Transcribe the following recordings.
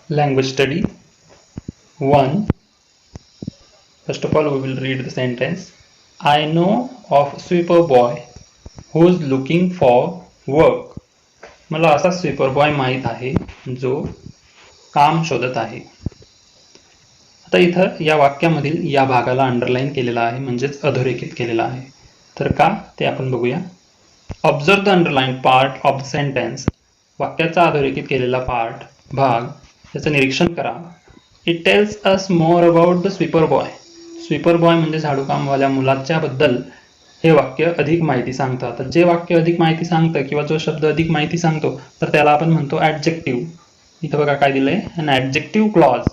Language study 1. First of all, we will read the sentence. I know of sweeper boy who's looking for work. मला असा sweeper boy माहीत आहे जो काम शोधत आहे. आता इथं या वाक्यामधील या भागाला अंडरलाईन केलेला आहे, म्हणजेच अधोरेखित केलेला आहे. तर का ते आपण बघूया. Observe the underline part of the sentence. वाक्याचा अधोरेखित केलेला भाग त्याचं निरीक्षण करा. It tells us more about the sweeper boy. Sweeper boy म्हणजे झाडूकामवाल्या मुलाच्या बद्दल हे वाक्य अधिक माहिती सांगतं. तर जे वाक्य अधिक माहिती सांगतं किंवा जो शब्द अधिक माहिती सांगतो तर त्याला आपण म्हणतो ॲडजेक्टिव्ह. इथं बघा काय दिलंय, अन ॲडजेक्टिव्ह क्लॉज.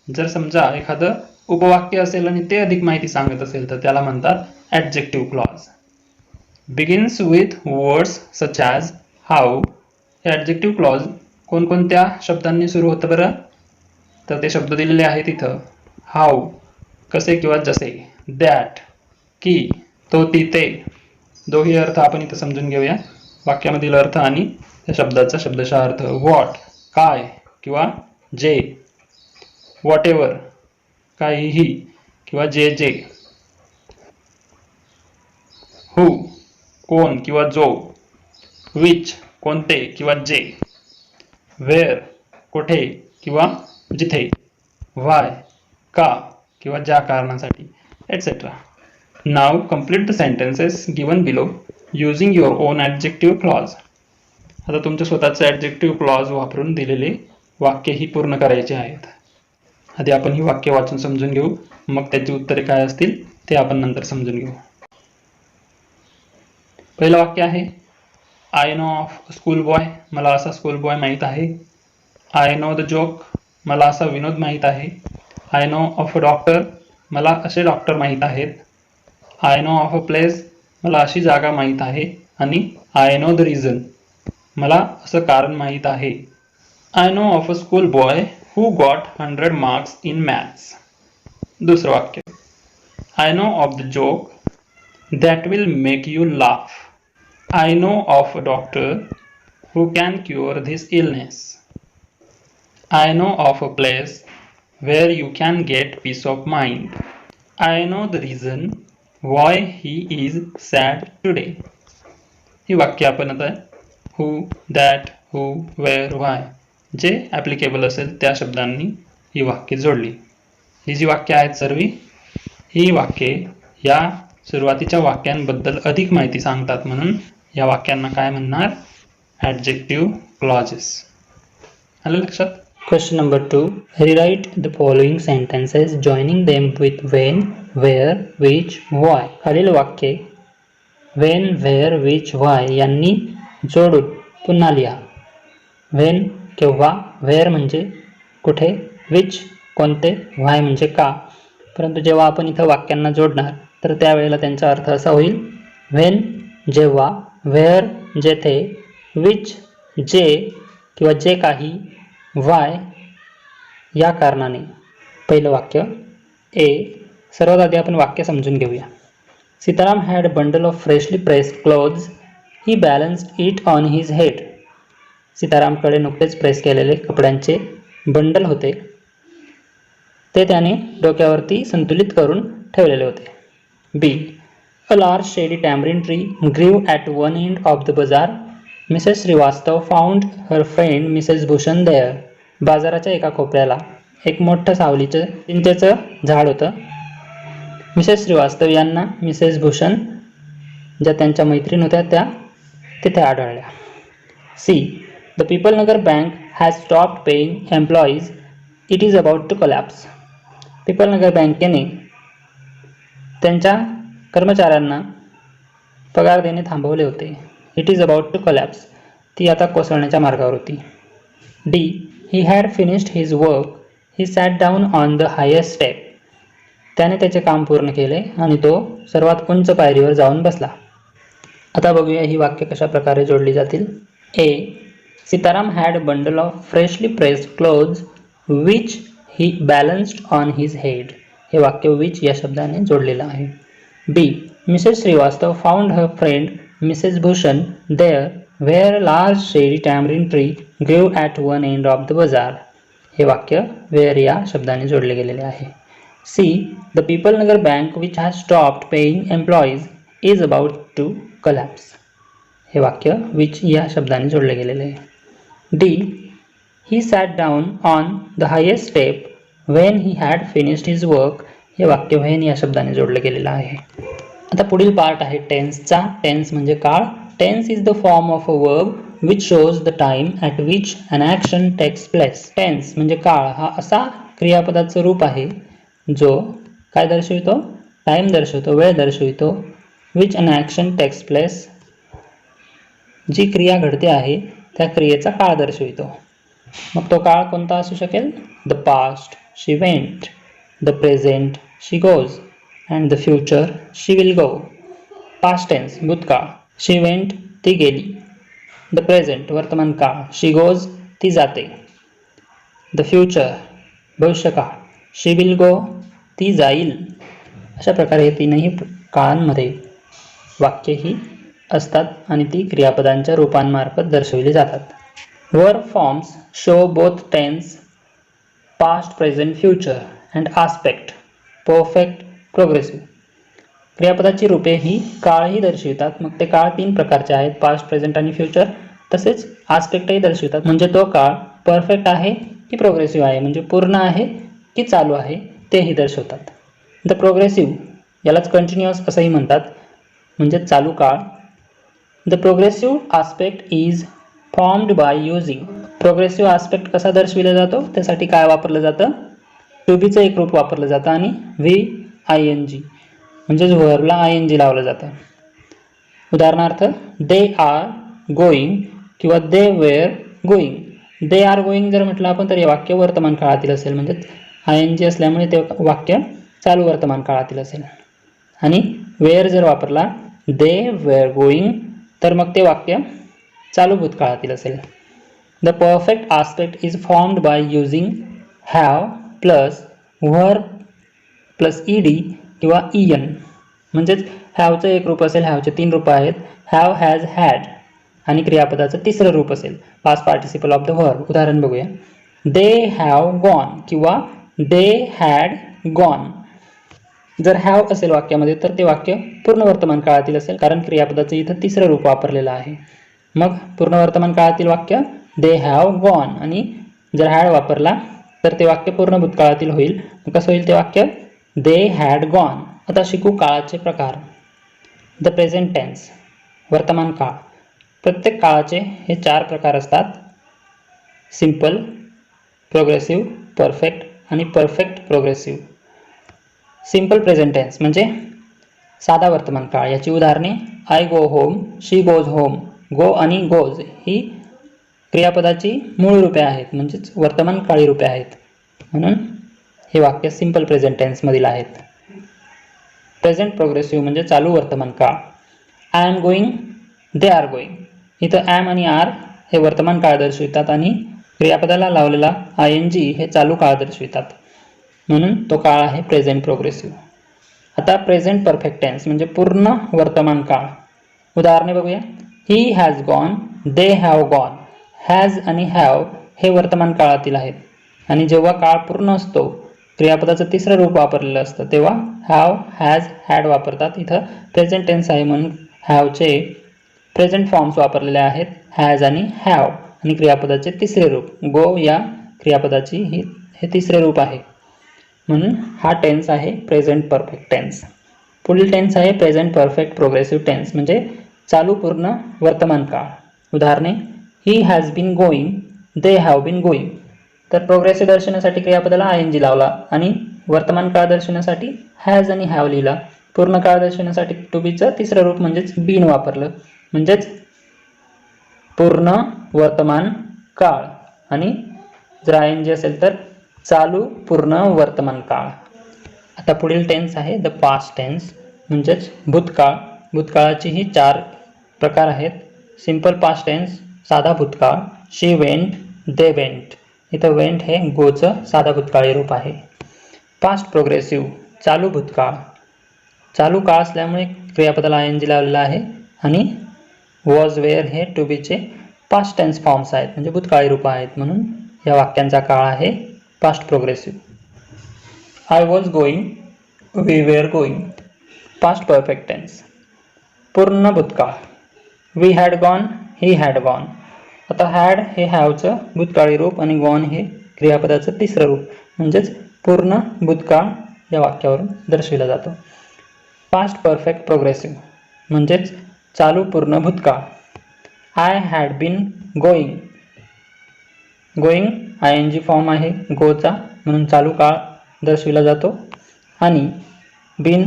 जर समजा एखादं उपवाक्य असेल आणि ते अधिक माहिती सांगत असेल तर त्याला म्हणतात adjective clause. Begins with words such as how. हे ॲडजेक्टिव्ह क्लॉज कोणकोणत्या शब्दांनी सुरू होतं बरं? तर ते शब्द दिलेले आहेत इथं. हाऊ कसे किंवा जसे, दॅट की, तो ती ते. दोन्ही अर्थ आपण इथं समजून घेऊया. वाक्यामधील अर्थ आणि त्या शब्दाचा शब्दशः अर्थ. व्हॉट काय किंवा जे, व्हॉट एव्हर काहीही किंवा जे जे, हू कोण किंवा जो, विच कोणते किंवा जे, वेअर कुठे किंवा जिथे, व्हाय का किंवा ज्या कारणासाठी, etcetera. Now complete the sentences given below using your on adjective clause. आता तुमच्या स्वतःचं ॲडजेक्टिव्ह क्लॉज वापरून दिलेले वाक्य ही पूर्ण करायचे आहेत. आधी आपण ही वाक्य वाचून समजून घेऊ, मग त्याची उत्तरे काय असतील ते आपण नंतर समजून घेऊ. पहिलं वाक्य आहे I know of school boy. मला असा स्कूल बॉय माहीत आहे. I know the joke. मला असा विनोद माहीत आहे. I know of a doctor. मला असे डॉक्टर माहीत आहेत. I know of a place. मला अशी जागा माहीत आहे. आणि आय नो द रिझन. मला असं कारण माहीत आहे. I know of a school boy who got 100 marks in maths. दुसरं वाक्य I know of the joke that will make you laugh. I know of a doctor who can cure this illness. I know of a place where you can get peace of mind. I know the reason why he is sad today. ही वाक्य आपण आता who, that, who, where, why जे applicable असेल त्या शब्दांनी ही वाक्य जोडली. ही जी वाक्य आहेत सर्व ही वाक्ये या सुरुवातीच्या वाक्यांबद्दल अधिक माहिती सांगतात, म्हणून या वाक्यांना काय म्हणणार? Adjective clauses. आलं लक्षात? Question number 2. Rewrite the following sentences joining them with when, where, which, why. खालील वाक्ये when, where, which, why यांनी जोडून पुन्हा लिहा. when केव्हा, where म्हणजे कुठे, which कोणते, why म्हणजे का. परंतु जेव्हा आपण इथं वाक्यांना जोडणार तर त्यावेळेला त्यांचा अर्थ असा होईल when जेव्हा, where जेथे, which जे किंवा जे काही, why या कारणाने. पहिलं वाक्य ए. सर्वात आधी आपण वाक्य समजून घेऊया. Sitaram had bundle of freshly pressed clothes. He balanced it on his head. सीतारामकडे नुकतेच प्रेस केलेले कपड्यांचे बंडल होते, ते त्याने डोक्यावरती संतुलित करून ठेवलेले होते. बी. A large shady tamarind tree grew at one end of the bazaar. Mrs. Srivastav found her friend Mrs. Bhushan there. बाजाराच्या एका कोपऱ्याला एक मोठं सावलीचं चिंचेचं झाड होतं. मिसेस श्रीवास्तव यांना मिसेस भूषण ज्या त्यांच्या मैत्रीण होत्या त्या तिथे आढळल्या. C. The People Nagar Bank has stopped paying employees. It is about to collapse. Pipalnagar बँकेने त्यांच्या कर्मचाऱ्यांना पगार देणे थांबवले होते. It is about to collapse. ती आता कोसळण्याच्या मार्गावर होती. D. He had finished his work. He sat down on the highest step. त्याने त्याचे काम पूर्ण केले आणि तो सर्वात उंच पायरीवर जाऊन बसला. आता बघूया ही वाक्य कशा प्रकारे जोडली जातील. A. Sitaram had bundle of freshly pressed clothes which he balanced on his head. हे वाक्य विच या शब्दाने जोडलेलं आहे. B. Mrs Srivastava found her friend Mrs Bhushan there were large shady tamarind tree grew at one end of the bazaar. हे वाक्य where या शब्दाने जोडले गेलेले आहे. C the Pipal Nagar bank which has stopped paying employees is about to collapse. हे वाक्य which या शब्दाने जोडले गेलेले आहे. डी he sat down on the highest step when he had finished his work. हे वाक्य व्हेन या शब्दाने जोडले गेलेलं आहे. आता पुढील पार्ट आहे टेन्सचा. टेन्स म्हणजे काळ. Tense is the form of a verb which shows the time at which an action takes place. Tense म्हणजे काळ हा असा क्रियापदाचं रूप आहे जो काय दर्शवितो? टाइम दर्शवतो, वेळ दर्शवितो. Which an action takes place, जी क्रिया घडते आहे त्या क्रियेचा काळ दर्शवितो. मग तो काळ कोणता असू शकेल? The past, she went. The present, she goes. And the future, she will go. Past tense भूतकाळ, शी वेंट ती गेली. द प्रेझेंट वर्तमान काळ, शी गोज ती जाते. द फ्युचर भविष्यकाळ, शी विल गो ती जाईल. अशा प्रकारे तीनही काळांमध्ये वाक्य ही असतात आणि ती क्रियापदांच्या रूपांमार्फत दर्शविली जातात. Verb forms show both tense, past, present, future and aspect, perfect, progressive. क्रियापदाची रूपे ही काळही दर्शवितात. मग ते काळ 3 प्रकारचे आहेत, पास्ट, प्रेझेंट आणि फ्युचर. तसेच आस्पेक्टही दर्शवितात, म्हणजे तो काळ परफेक्ट आहे की प्रोग्रेसिव्ह आहे, म्हणजे पूर्ण आहे की चालू आहे तेही दर्शवतात. द प्रोग्रेसिव्ह यालाच कंटिन्युअस असंही म्हणतात, म्हणजे चालू काळ. The progressive aspect is formed by using. Progressive aspect कसा दर्शविला जातो? त्यासाठी काय वापरलं जातं? टू बीचं एक रूप वापरलं जातं आणि VING म्हणजेच व्हर्बला ING लावलं जातं. उदाहरणार्थ दे आर गोईंग किंवा they were going. They are going जर म्हटलं आपण तर हे वाक्य वर्तमान काळातील असेल, म्हणजेच ING असल्यामुळे ते वाक्य चालू वर्तमान काळातील असेल. आणि वेअर जर वापरला दे वेअर गोईंग तर मग ते वाक्य चालू भूतकाळातील असेल. The perfect aspect is formed by using have plus verb plus ED किंवा EN. म्हणजेच हॅवचं एक रूप असेल, हॅवचे 3 रूप आहेत, हॅव, हॅज, हॅड. आणि क्रियापदाचं तिसरं रूप असेल past participle of the verb. उदाहरण बघूया. दे हॅव गॉन किंवा दे हॅड गॉन. जर हॅव असेल वाक्यामध्ये तर ते वाक्य पूर्ण वर्तमान काळातील असेल, कारण क्रियापदाचं इथं तिसरं रूप वापरलेलं आहे. मग पूर्ण वर्तमान काळातील वाक्य दे हॅव गॉन. आणि जर हॅड वापरला तर ते वाक्य पूर्ण भूतकाळातील होईल. कसं होईल ते वाक्य? They had gone. आता शिकू काळाचे प्रकार. द प्रेझेंट टेन्स वर्तमान काळ. प्रत्येक काळाचे हे 4 प्रकार असतात: सिंपल, प्रोग्रेसिव्ह, परफेक्ट आणि perfect progressive. Simple present tense म्हणजे साधा वर्तमान काळ. याची उदाहरणे I go home, she goes home. Go आणि गोज ही क्रियापदाची मूळ रूपे आहेत, म्हणजेच वर्तमान काळी रूपे आहेत. म्हणून हे वाक्य सिंपल प्रेझेंट टेन्समधील आहेत. प्रेझेंट प्रोग्रेसिव्ह म्हणजे चालू वर्तमान काळ. I am going, they are going. इथं ॲम आणि आर हे वर्तमान काळ दर्शवितात आणि क्रियापदाला लावलेला ING हे चालू काळ दर्शवितात. म्हणून तो काळ आहे प्रेझेंट प्रोग्रेसिव्ह. आता प्रेझेंट परफेक्ट टेन्स म्हणजे पूर्ण वर्तमान काळ. उदाहरणे बघूया. He has gone, they have gone. Has आणि हॅव हे वर्तमान काळातील आहेत आणि जेव्हा काळ पूर्ण असतो, क्रियापदाचं तिसरं रूप वापरलेलं असतं, तेव्हा हॅव, हॅज, हॅड वापरतात. इथं प्रेझेंट टेन्स आहे म्हणून हॅवचे प्रेझेंट फॉर्म्स वापरलेले आहेत, हॅज आणि हॅव. आणि क्रियापदाचे तिसरे रूप गो या क्रियापदाची हे तिसरे रूप आहे. म्हणून हा टेन्स आहे प्रेझेंट परफेक्ट टेन्स. पुढील टेन्स आहे प्रेझेंट परफेक्ट प्रोग्रेसिव्ह टेन्स म्हणजे चालू पूर्ण वर्तमान काळ. उदाहरणे he has been going, they have been going. तर प्रोग्रेसिव्ह दर्शवण्यासाठी क्रियापदाला ING लावला आणि वर्तमान काळ दर्शवण्यासाठी हॅज आणि हॅव लिहिला. पूर्ण काळ दर्शवण्यासाठी टू बीचं तिसरं रूप म्हणजेच बीन वापरलं, म्हणजेच पूर्ण वर्तमान काळ. आणि जर ING असेल तर चालू पूर्ण वर्तमान काळ. आता पुढील टेन्स आहे द पास्ट टेन्स म्हणजेच भूतकाळ. भूतकाळाचे ही 4 प्रकार आहेत. सिंपल पास्ट टेन्स साधा भूतकाळ, शी वेंट, दे वेंट. इथं वेंट हे गोचं साधा भूतकाळी रूप आहे. पास्ट प्रोग्रेसिव्ह चालू भूतकाळ. चालू काळ असल्यामुळे क्रियापदाला ING लावलेला आहे आणि वॉज, वेअर हे टू बीचे पास्ट टेन्स फॉर्म्स आहेत, म्हणजे भूतकाळी रूप आहेत. म्हणून या वाक्यांचा काळ आहे past progressive. I was going, we were going. Past perfect tense. पूर्ण भूतकाळ. We had gone, he had gone. आता हॅड हे हॅवचं भूतकाळी रूप आणि गॉन हे क्रियापदाचं तिसरं रूप, म्हणजेच पूर्ण भूतकाळ या वाक्यावरून दर्शविला जातो. पास्ट परफेक्ट प्रोग्रेसिव्ह म्हणजेच चालू पूर्ण भूतकाळ. I had been going. Going ING form आहे गोचा, म्हणून चालू काळ दर्शविला जातो. आणि बीन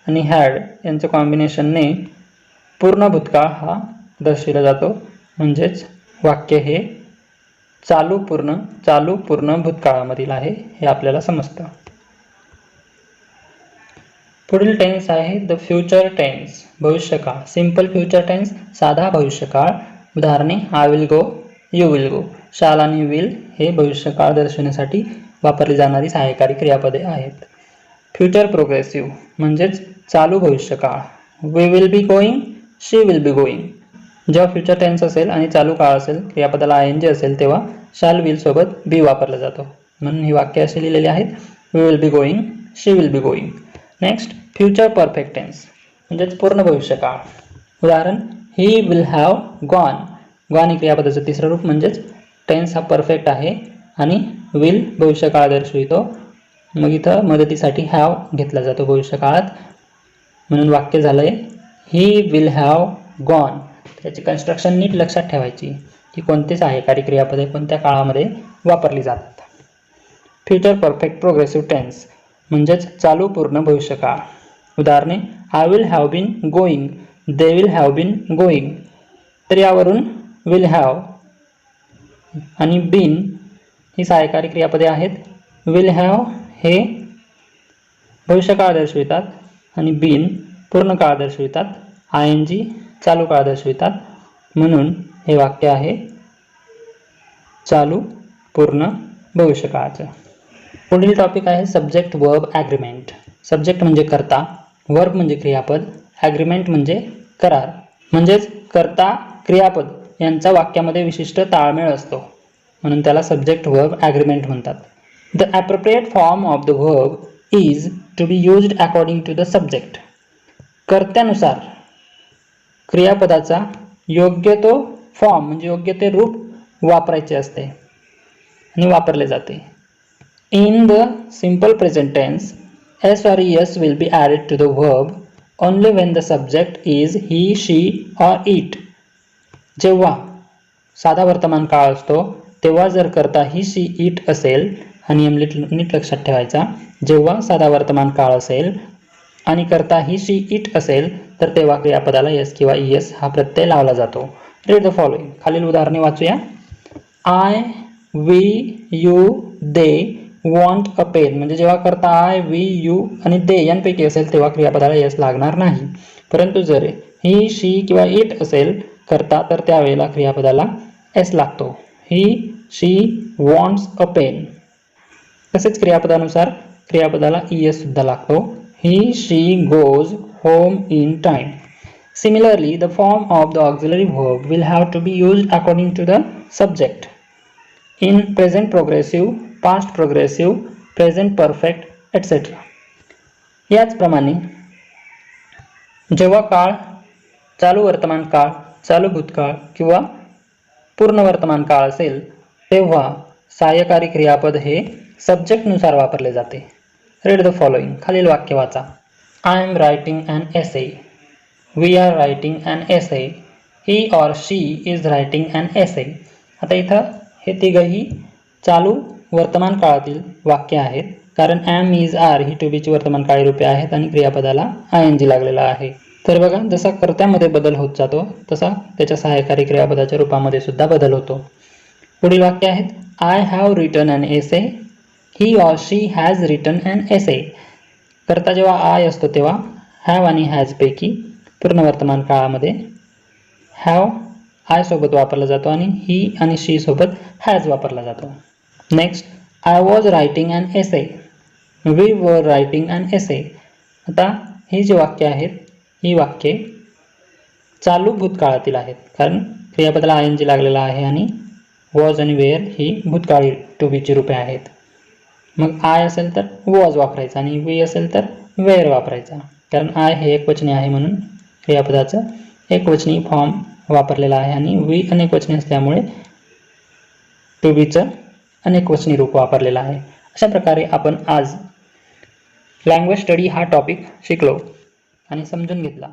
आणि हॅड यांचं कॉम्बिनेशनने पूर्ण भूतकाळ हा दर्शविला जातो, म्हणजेच वाक्य हे चालू पूर्ण भूतकाळामधील आहे हे आपल्याला समजतं. पुढील टेन्स आहे द फ्युचर टेन्स, भविष्यकाळ. सिंपल फ्युचर टेन्स, साधा भविष्यकाळ. उदाहरणे I will go, you will go. शाल आणि विल हे भविष्यकाळ दर्शवण्यासाठी वापरली जाणारी सहाय्यकारी क्रियापदे आहेत. फ्युचर प्रोग्रेसिव्ह म्हणजेच चालू भविष्यकाळ. We will be going, she will be going. जेव्हा फ्युचर टेन्स असेल आणि चालू काळ असेल, क्रियापदाला ING असेल, तेव्हा शाल विल सोबत बी वापरला जातो, म्हणून ही वाक्य अशी लिहिलेली आहेत. We will be going, she will be going. Next future perfect tense म्हणजेच पूर्ण भविष्यकाळ. उदाहरण he will have gone. Gone ही क्रियापदाचं तिसरं रूप, म्हणजेच टेन्स हा परफेक्ट आहे आणि विल भविष्यकाळ दर्शवितो. मग इथं मदतीसाठी हॅव घेतला जातो भविष्यकाळात, म्हणून वाक्य झालंय ही विल हॅव गॉन. त्याची कन्स्ट्रक्शन नीट लक्षात ठेवायची की कोणते सहाय्यकारी क्रियापदे कोणत्या काळामध्ये वापरली जातात. फ्युचर परफेक्ट प्रोग्रेसिव्ह टेन्स म्हणजेच चालू पूर्ण भविष्यकाळ. उदाहरणे I will have been going, they will have been going. तर यावरून विल हॅव आणि बीन ही सहाय्यकारी क्रियापदे आहेत. विल हॅव हे भविष्यकाळ दर्शवितात आणि बीन पूर्ण काळ दर्शवितात. ING चालू काळ दर्शवितात, म्हणून हे वाक्य आहे चालू पूर्ण भविष्यकाळाचं. पुढील टॉपिक आहे सब्जेक्ट वर्ब ॲग्रीमेंट. सब्जेक्ट म्हणजे कर्ता, वर्ब म्हणजे क्रियापद, ॲग्रीमेंट म्हणजे करार. म्हणजेच कर्ता क्रियापद यांचा वाक्यामध्ये विशिष्ट ताळमेळ असतो, म्हणून त्याला सब्जेक्ट वर्ब ॲग्रीमेंट म्हणतात. The appropriate form of the verb is to be used according to the subject. कर्त्यानुसार क्रियापदाचा योग्य तो फॉर्म म्हणजे योग्य ते रूप वापरायचे असते आणि वापरले जाते. In the simple present tense S or ES will be added to the verb only when the subject is he, she or it. जेव्हा साधा वर्तमान काळ असतो तेव्हा जर कर्ता ही, शी, इट असेल, हा नियम नीट लक्षात ठेवायचा. जेव्हा साधा वर्तमान काळ असेल आणि कर्ता ही, शी, इट असेल तर तेव्हा क्रियापदाला S किंवा ES हा प्रत्यय लावला जातो. Read the following. खालील उदाहरणे वाचूया. I, we, you, they want a pen. म्हणजे जेव्हा कर्ता आय, वी, यू आणि दे यांपैकी असेल तेव्हा क्रियापदाला S लागणार नाही. परंतु जर ही, शी किंवा इट असेल कर्ता तर त्यावेळेला क्रियापदाला S लागतो. He, she wants a pen. तसेच क्रियापदानुसार क्रियापदाला ES सुद्धा लागतो. He, she goes home in time. Similarly, the form of the auxiliary verb will have to be used according to the subject. In present progressive, past progressive, present perfect, etc. याचप्रमाणे जेव्हा काळ चालू वर्तमान काळ, चालू भूतकाळ किंवा पूर्ण वर्तमान काळ असेल तेव्हा सहाय्यकारी क्रियापद हे सब्जेक्टनुसार वापरले जाते. Read the following. खालील वाक्य वाचा. I am writing an essay. We are writing an essay. He or she is writing an essay. आता इथं हे तिघही चालू वर्तमान काळातील वाक्य आहेत, कारण ॲम, इज, आर ही टू बीची वर्तमान काळी रूपे आहेत आणि क्रियापदाला ING लागलेला आहे. तर बघा, जसा कर्त्यामध्ये बदल होत जातो तसा त्याच्या सहाय्यकारी क्रियापदाच्या रूपामध्ये सुद्धा बदल होतो. पुढील वाक्य आहेत. I have written an essay. He or she has written an essay. कर्ता जेव्हा आय असतो तेव्हा हॅव आणि हॅज पैकी पूर्ण वर्तमान काळामध्ये हॅव आय सोबत वापरला जातो आणि ही आणि शी सोबत हॅज वापरला जातो. Next, I was writing an essay. We were writing an essay. आता ही जी वाक्य आहेत ही वाक्ये चालू भूतकाळातील आहेत, कारण क्रियापदाला ING लागलेला आहे आणि वॉज आणि वेअर ही भूतकाळी टू बीची रूपे आहेत. मग आय असेल तर वॉज वापरायचा आणि वी असेल तर वेअर वापरायचा. कारण आय हे एकवचनी आहे म्हणून क्रियापदाचं एकवचनी फॉर्म वापरलेला आहे आणि वी अनेकवचनी असल्यामुळे टू बीचं अनेकवचनी रूप वापरलेलं आहे. अशा प्रकारे आपण आज लँग्वेज स्टडी हा टॉपिक शिकलो आणि समजून घेतला.